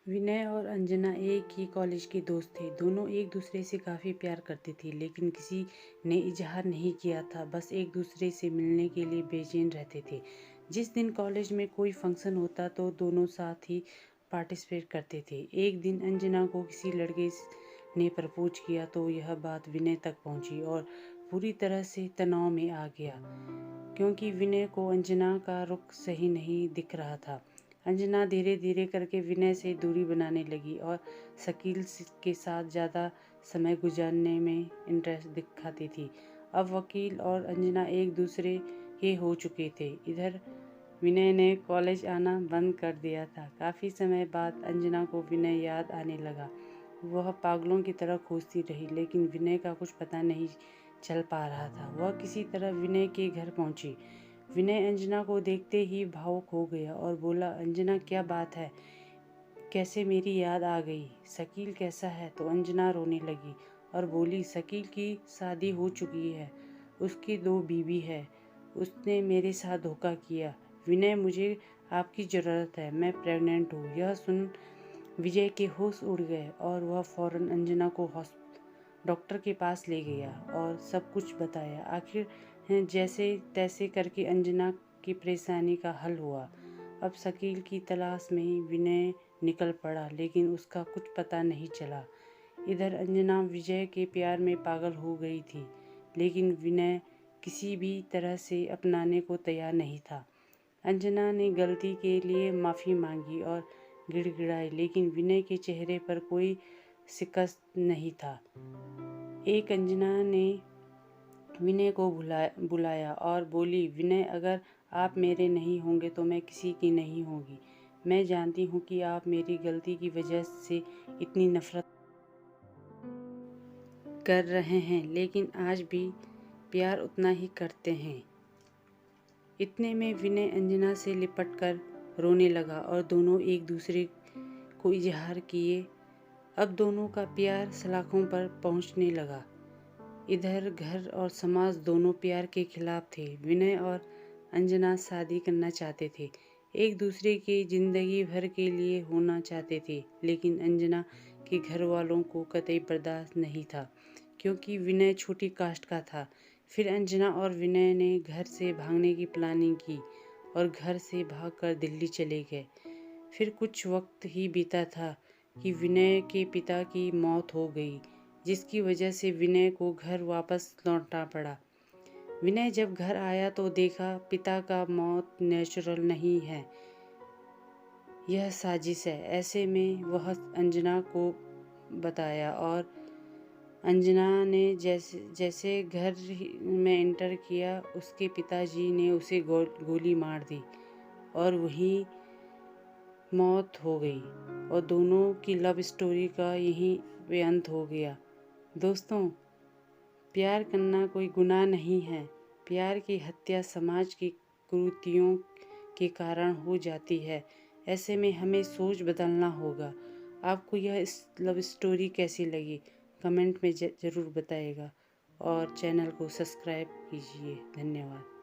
विनय और अंजना एक ही कॉलेज के दोस्त थे। दोनों एक दूसरे से काफ़ी प्यार करते थे, लेकिन किसी ने इजहार नहीं किया था। बस एक दूसरे से मिलने के लिए बेचैन रहते थे। जिस दिन कॉलेज में कोई फंक्शन होता तो दोनों साथ ही पार्टिसिपेट करते थे। एक दिन अंजना को किसी लड़के ने प्रपोज किया तो यह बात विनय तक पहुंची और पूरी तरह से तनाव में आ गया, क्योंकि विनय को अंजना का रुख सही नहीं दिख रहा था। अंजना धीरे धीरे करके विनय से दूरी बनाने लगी और शकील के साथ ज़्यादा समय गुजारने में इंटरेस्ट दिखाती थी। अब वकील और अंजना एक दूसरे के हो चुके थे। इधर विनय ने कॉलेज आना बंद कर दिया था। काफ़ी समय बाद अंजना को विनय याद आने लगा। वह पागलों की तरह खोजती रही, लेकिन विनय का कुछ पता नहीं चल पा रहा था। वह किसी तरह विनय के घर पहुंची। विनय अंजना को देखते ही भावुक हो गया और बोला, अंजना क्या बात है, कैसे मेरी याद आ गई? शकील कैसा है? तो अंजना रोने लगी और बोली, शकील की शादी हो चुकी है, उसकी 2 बीवी है, उसने मेरे साथ धोखा किया। विनय, मुझे आपकी ज़रूरत है, मैं प्रेग्नेंट हूँ। यह सुन विजय के होश उड़ गए और वह फौरन अंजना को डॉक्टर के पास ले गया और सब कुछ बताया। आखिर जैसे तैसे करके अंजना की परेशानी का हल हुआ। अब शकील की तलाश में विनय निकल पड़ा, लेकिन उसका कुछ पता नहीं चला। इधर अंजना विजय के प्यार में पागल हो गई थी, लेकिन विनय किसी भी तरह से अपनाने को तैयार नहीं था। अंजना ने गलती के लिए माफ़ी मांगी और गिड़गिड़ाई, लेकिन विनय के चेहरे पर कोई शिकस्त नहीं था। एक अंजना ने विनय को बुलाया और बोली, विनय, अगर आप मेरे नहीं होंगे तो मैं किसी की नहीं होगी। मैं जानती हूँ कि आप मेरी गलती की वजह से इतनी नफरत कर रहे हैं, लेकिन आज भी प्यार उतना ही करते हैं। इतने में विनय अंजना से लिपट कर रोने लगा और दोनों एक दूसरे को इजहार किए। अब दोनों का प्यार सलाखों पर पहुंचने लगा। इधर घर और समाज दोनों प्यार के खिलाफ थे। विनय और अंजना शादी करना चाहते थे, एक दूसरे की जिंदगी भर के लिए होना चाहते थे, लेकिन अंजना के घर वालों को कतई बर्दाश्त नहीं था, क्योंकि विनय छोटी कास्ट का था। फिर अंजना और विनय ने घर से भागने की प्लानिंग की और घर से भागकर दिल्ली चले गए। फिर कुछ वक्त ही बीता था कि विनय के पिता की मौत हो गई, जिसकी वजह से विनय को घर वापस लौटना पड़ा। विनय जब घर आया तो देखा पिता का मौत नेचुरल नहीं है, यह साजिश है। ऐसे में वह अंजना को बताया और अंजना ने जैसे घर में एंटर किया, उसके पिताजी ने उसे गोली मार दी और वहीं मौत हो गई और दोनों की लव स्टोरी का यहीं पे अंत हो गया। दोस्तों, प्यार करना कोई गुनाह नहीं है। प्यार की हत्या समाज की कुरीतियों के कारण हो जाती है। ऐसे में हमें सोच बदलना होगा। आपको यह लव स्टोरी कैसी लगी, कमेंट में ज़रूर बताइएगा और चैनल को सब्सक्राइब कीजिए। धन्यवाद।